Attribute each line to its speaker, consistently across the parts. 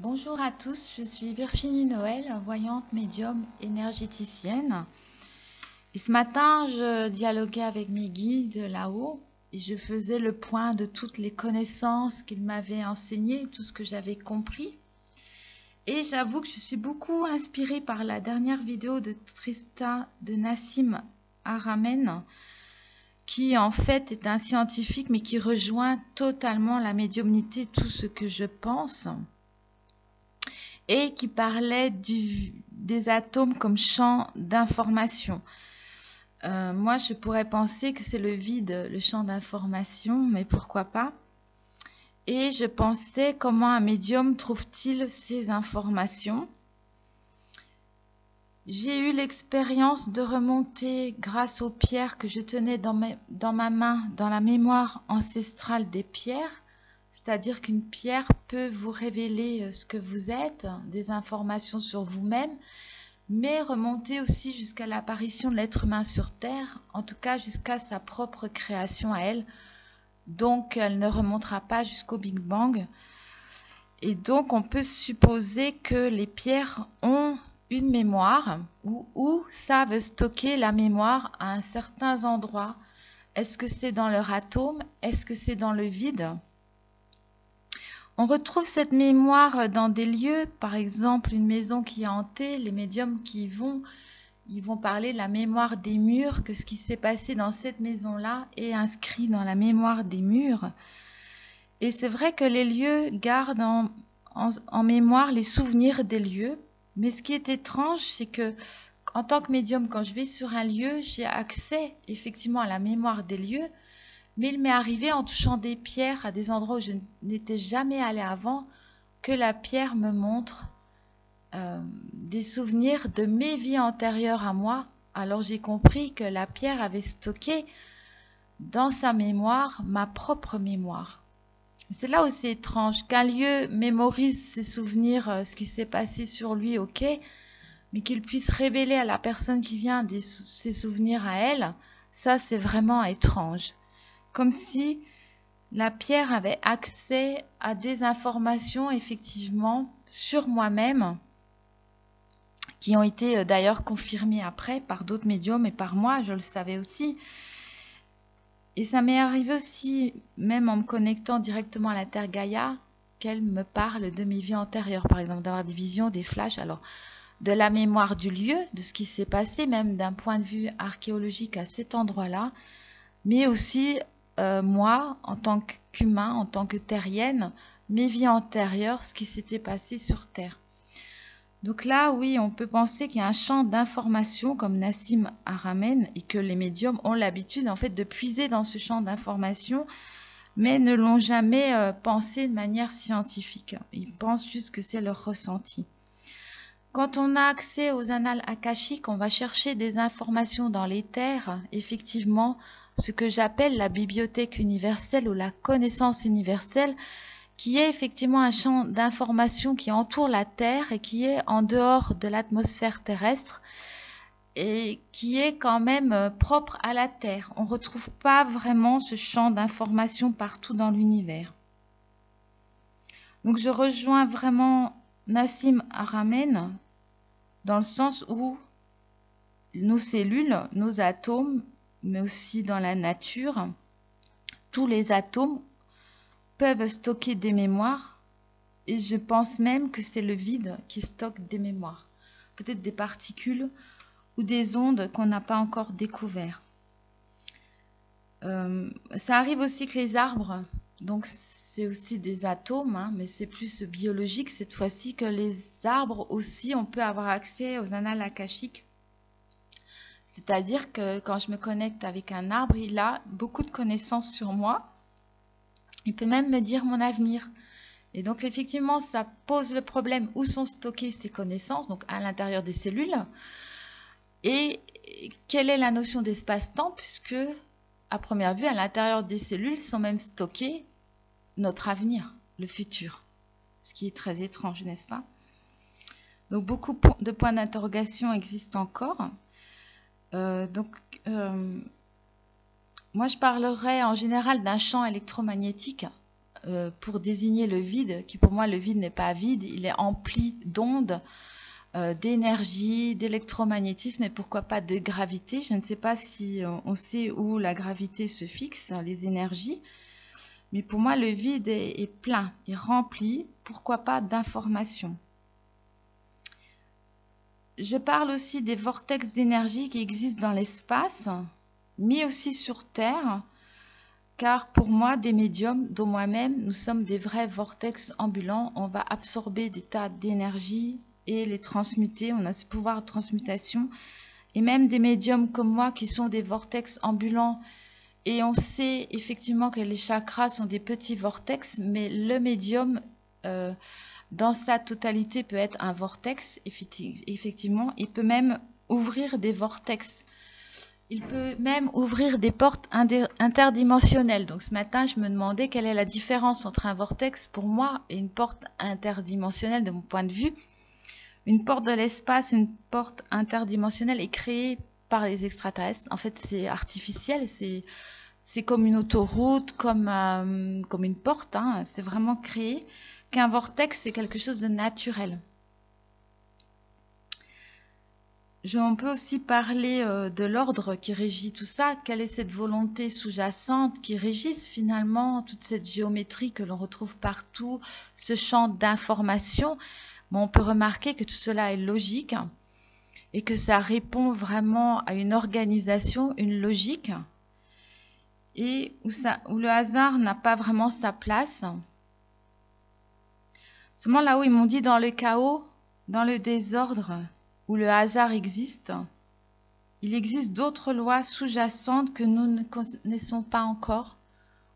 Speaker 1: Bonjour à tous, je suis Virginie Noël, voyante médium énergéticienne. Et ce matin, je dialoguais avec mes guides là-haut et je faisais le point de toutes les connaissances qu'ils m'avaient enseignées, tout ce que j'avais compris. Et j'avoue que je suis beaucoup inspirée par la dernière vidéo de Trista de Nassim Haramein, qui en fait est un scientifique mais qui rejoint totalement la médiumnité, tout ce que je pense, et qui parlait des atomes comme champ d'information. Moi, je pourrais penser que c'est le vide, le champ d'information, mais pourquoi pas? Et je pensais comment un médium trouve-t-il ces informations? J'ai eu l'expérience de remonter grâce aux pierres que je tenais dans ma main, dans la mémoire ancestrale des pierres. C'est-à-dire qu'une pierre peut vous révéler ce que vous êtes, des informations sur vous-même, mais remonter aussi jusqu'à l'apparition de l'être humain sur Terre, en tout cas jusqu'à sa propre création à elle. Donc elle ne remontera pas jusqu'au Big Bang. Et donc on peut supposer que les pierres ont une mémoire ou savent stocker la mémoire à un certain endroit. Est-ce que c'est dans leur atome? Est-ce que c'est dans le vide? On retrouve cette mémoire dans des lieux, par exemple une maison qui est hantée, les médiums qui y vont, ils vont parler de la mémoire des murs, que ce qui s'est passé dans cette maison-là est inscrit dans la mémoire des murs. Et c'est vrai que les lieux gardent en mémoire les souvenirs des lieux, mais ce qui est étrange, c'est que en tant que médium, quand je vais sur un lieu, j'ai accès effectivement à la mémoire des lieux, mais il m'est arrivé en touchant des pierres à des endroits où je n'étais jamais allée avant, que la pierre me montre des souvenirs de mes vies antérieures à moi. Alors j'ai compris que la pierre avait stocké dans sa mémoire ma propre mémoire. C'est là où c'est étrange qu'un lieu mémorise ses souvenirs, ce qui s'est passé sur lui, ok, mais qu'il puisse révéler à la personne qui vient ses souvenirs à elle, ça c'est vraiment étrange. Comme si la pierre avait accès à des informations effectivement sur moi-même, qui ont été d'ailleurs confirmées après par d'autres médiums et par moi, je le savais aussi. Et ça m'est arrivé aussi, même en me connectant directement à la Terre Gaïa, qu'elle me parle de mes vies antérieures, par exemple, d'avoir des visions, des flashs, alors de la mémoire du lieu, de ce qui s'est passé, même d'un point de vue archéologique à cet endroit-là, mais aussi moi, en tant qu'humain, en tant que terrienne, mes vies antérieures, ce qui s'était passé sur Terre. Donc là, oui, on peut penser qu'il y a un champ d'information comme Nassim Haramein et que les médiums ont l'habitude en fait de puiser dans ce champ d'information, mais ne l'ont jamais pensé de manière scientifique. Ils pensent juste que c'est leur ressenti. Quand on a accès aux annales akashiques, on va chercher des informations dans l'éther, effectivement, ce que j'appelle la bibliothèque universelle ou la connaissance universelle, qui est effectivement un champ d'information qui entoure la Terre et qui est en dehors de l'atmosphère terrestre et qui est quand même propre à la Terre. On ne retrouve pas vraiment ce champ d'information partout dans l'univers. Donc je rejoins vraiment Nassim Haramein dans le sens où nos cellules, nos atomes, mais aussi dans la nature, tous les atomes peuvent stocker des mémoires et je pense même que c'est le vide qui stocke des mémoires, peut-être des particules ou des ondes qu'on n'a pas encore découvertes. Ça arrive aussi que les arbres, donc c'est aussi des atomes, hein, mais c'est plus biologique cette fois-ci, que les arbres aussi, on peut avoir accès aux annales akashiques. C'est-à-dire que quand je me connecte avec un arbre, il a beaucoup de connaissances sur moi. Il peut même me dire mon avenir. Et donc effectivement, ça pose le problème où sont stockées ces connaissances, donc à l'intérieur des cellules. Et quelle est la notion d'espace-temps, puisque à première vue, à l'intérieur des cellules sont même stockés notre avenir, le futur. Ce qui est très étrange, n'est-ce pas? Donc beaucoup de points d'interrogation existent encore. Moi je parlerai en général d'un champ électromagnétique pour désigner le vide, qui pour moi le vide n'est pas vide, il est empli d'ondes, d'énergie, d'électromagnétisme et pourquoi pas de gravité. Je ne sais pas si on sait où la gravité se fixe, les énergies, mais pour moi le vide est plein, est rempli, pourquoi pas d'informations. Je parle aussi des vortex d'énergie qui existent dans l'espace, mais aussi sur Terre, car pour moi, des médiums, dont moi-même, nous sommes des vrais vortex ambulants. On va absorber des tas d'énergie et les transmuter. On a ce pouvoir de transmutation. Et même des médiums comme moi qui sont des vortex ambulants. Et on sait effectivement que les chakras sont des petits vortex, mais le médium, dans sa totalité, peut être un vortex. Effectivement, il peut même ouvrir des vortex. Il peut même ouvrir des portes interdimensionnelles. Donc ce matin, je me demandais quelle est la différence entre un vortex pour moi et une porte interdimensionnelle de mon point de vue. Une porte de l'espace, une porte interdimensionnelle est créée par les extraterrestres. En fait, c'est artificiel, c'est comme une autoroute, comme une porte. Hein. C'est vraiment créé. Qu'un vortex, c'est quelque chose de naturel. On peut aussi parler de l'ordre qui régit tout ça. Quelle est cette volonté sous-jacente qui régisse finalement toute cette géométrie que l'on retrouve partout, ce champ d'information. Bon, on peut remarquer que tout cela est logique et que ça répond vraiment à une organisation, une logique, et où le hasard n'a pas vraiment sa place. Seulement là où ils m'ont dit dans le chaos, dans le désordre, où le hasard existe, il existe d'autres lois sous-jacentes que nous ne connaissons pas encore.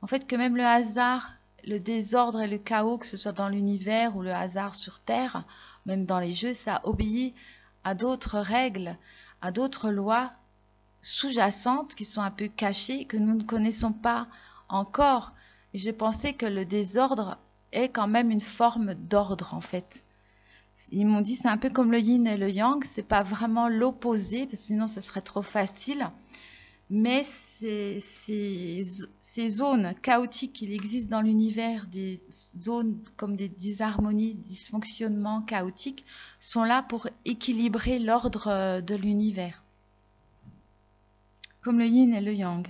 Speaker 1: En fait, que même le hasard, le désordre et le chaos, que ce soit dans l'univers ou le hasard sur Terre, même dans les jeux, ça obéit à d'autres règles, à d'autres lois sous-jacentes qui sont un peu cachées, que nous ne connaissons pas encore. Et je pensais que le désordre est quand même une forme d'ordre, en fait. Ils m'ont dit c'est un peu comme le yin et le yang, c'est pas vraiment l'opposé, parce que sinon ça serait trop facile. Mais ces zones chaotiques qu'il existe dans l'univers, des zones comme des disharmonies, dysfonctionnements chaotiques, sont là pour équilibrer l'ordre de l'univers. Comme le yin et le yang.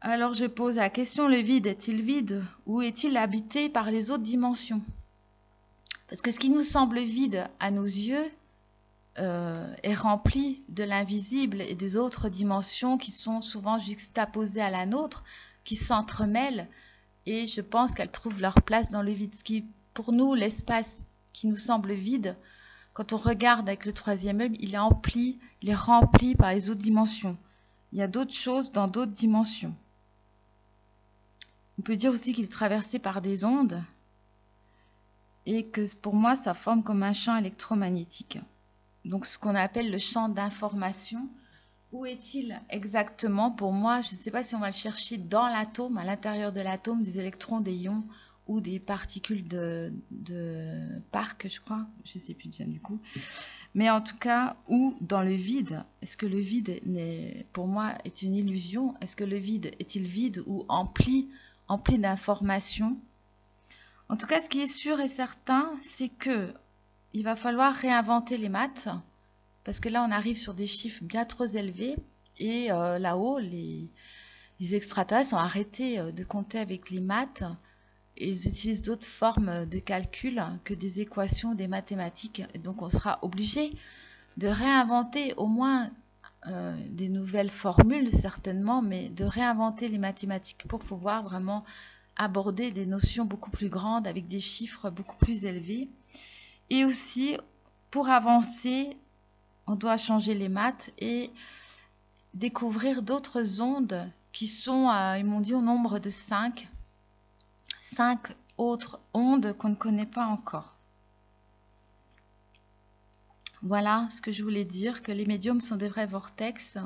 Speaker 1: Alors je pose la question, le vide est-il vide ou est-il habité par les autres dimensions? Parce que ce qui nous semble vide à nos yeux est rempli de l'invisible et des autres dimensions qui sont souvent juxtaposées à la nôtre, qui s'entremêlent, et je pense qu'elles trouvent leur place dans le vide. Ce qui, pour nous, l'espace qui nous semble vide, quand on regarde avec le troisième œil, il est rempli par les autres dimensions. Il y a d'autres choses dans d'autres dimensions. On peut dire aussi qu'il est traversé par des ondes et que pour moi, ça forme comme un champ électromagnétique. Donc ce qu'on appelle le champ d'information. Où est-il exactement? Pour moi, je ne sais pas si on va le chercher dans l'atome, à l'intérieur de l'atome, des électrons, des ions ou des particules de Park, je crois. Je ne sais plus bien du coup. Mais en tout cas, ou dans le vide. Est-ce que le vide, pour moi, est une illusion? Est-ce que le vide est-il vide ou empli d'informations? En tout cas, ce qui est sûr et certain, c'est que il va falloir réinventer les maths, parce que là, on arrive sur des chiffres bien trop élevés, et là-haut, les extraterrestres ont arrêté de compter avec les maths, et ils utilisent d'autres formes de calcul que des équations, des mathématiques, et donc on sera obligé de réinventer au moins des nouvelles formules, certainement, mais de réinventer les mathématiques pour pouvoir vraiment aborder des notions beaucoup plus grandes avec des chiffres beaucoup plus élevés. Et aussi, pour avancer, on doit changer les maths et découvrir d'autres ondes qui sont, ils m'ont dit, au nombre de 5 autres ondes qu'on ne connaît pas encore. Voilà ce que je voulais dire, que les médiums sont des vrais vortex,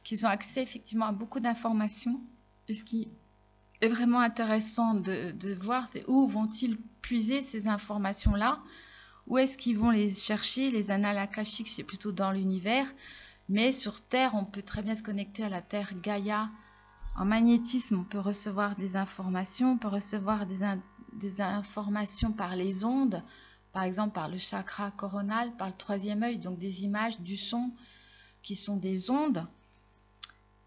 Speaker 1: qu'ils ont accès effectivement à beaucoup d'informations. Et ce qui est vraiment intéressant de voir, c'est où vont-ils puiser ces informations-là? Où est-ce qu'ils vont les chercher? Les annales akashiques, c'est plutôt dans l'univers. Mais sur Terre, on peut très bien se connecter à la Terre Gaïa En magnétisme, on peut recevoir des informations, on peut recevoir des informations par les ondes, par exemple par le chakra coronal, par le troisième œil, donc des images, du son, qui sont des ondes,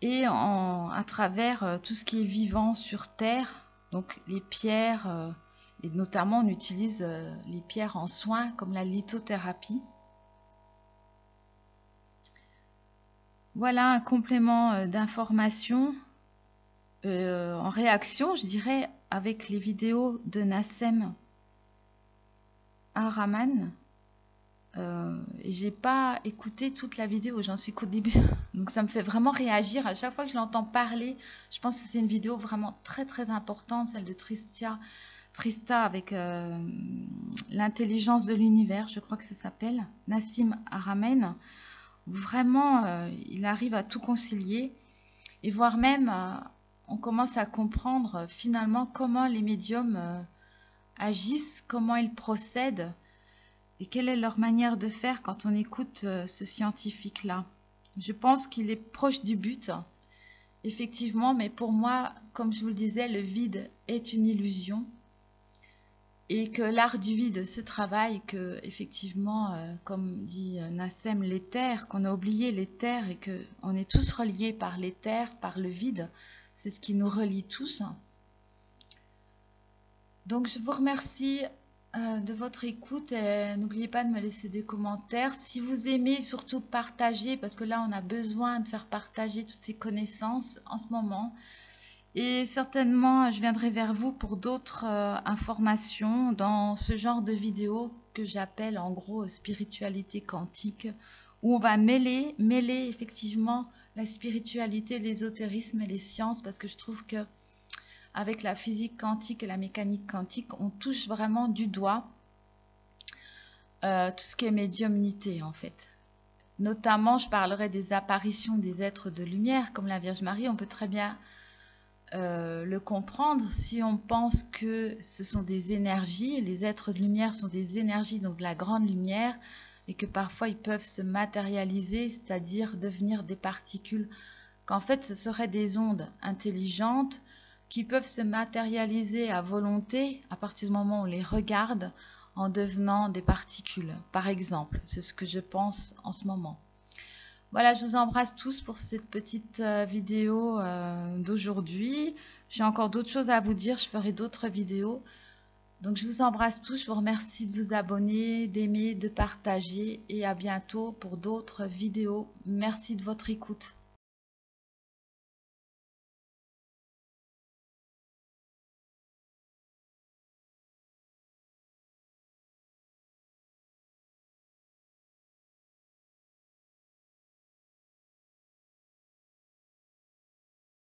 Speaker 1: et à travers tout ce qui est vivant sur Terre, donc les pierres, et notamment on utilise les pierres en soins comme la lithothérapie. Voilà un complément d'information en réaction, je dirais, avec les vidéos de Nassem Haramein. J'ai pas écouté toute la vidéo, j'en suis qu'au début. Donc ça me fait vraiment réagir. À chaque fois que je l'entends parler, je pense que c'est une vidéo vraiment très très importante, celle de Trista avec l'intelligence de l'univers, je crois que ça s'appelle, Nassim Haramein. Vraiment, il arrive à tout concilier et voire même, on commence à comprendre finalement comment les médiums agissent, comment ils procèdent et quelle est leur manière de faire quand on écoute ce scientifique-là. Je pense qu'il est proche du but, effectivement, mais pour moi, comme je vous le disais, le vide est une illusion et que l'art du vide se travaille, que effectivement, comme dit Nassem, l'éther, qu'on a oublié l'éther et qu'on est tous reliés par l'éther, par le vide, c'est ce qui nous relie tous. Donc je vous remercie de votre écoute et n'oubliez pas de me laisser des commentaires. Si vous aimez, surtout partager, parce que là on a besoin de faire partager toutes ces connaissances en ce moment. Et certainement, je viendrai vers vous pour d'autres informations dans ce genre de vidéo que j'appelle en gros spiritualité quantique, où on va mêler effectivement la spiritualité, l'ésotérisme et les sciences, parce que je trouve que avec la physique quantique et la mécanique quantique, on touche vraiment du doigt tout ce qui est médiumnité en fait. Notamment, je parlerai des apparitions des êtres de lumière, comme la Vierge Marie. On peut très bien le comprendre si on pense que ce sont des énergies, les êtres de lumière sont des énergies, donc de la grande lumière, et que parfois ils peuvent se matérialiser, c'est-à-dire devenir des particules, qu'en fait ce seraient des ondes intelligentes qui peuvent se matérialiser à volonté à partir du moment où on les regarde en devenant des particules, par exemple. C'est ce que je pense en ce moment. Voilà, je vous embrasse tous pour cette petite vidéo d'aujourd'hui. J'ai encore d'autres choses à vous dire, je ferai d'autres vidéos. Donc je vous embrasse tous, je vous remercie de vous abonner, d'aimer, de partager et à bientôt pour d'autres vidéos. Merci de votre écoute.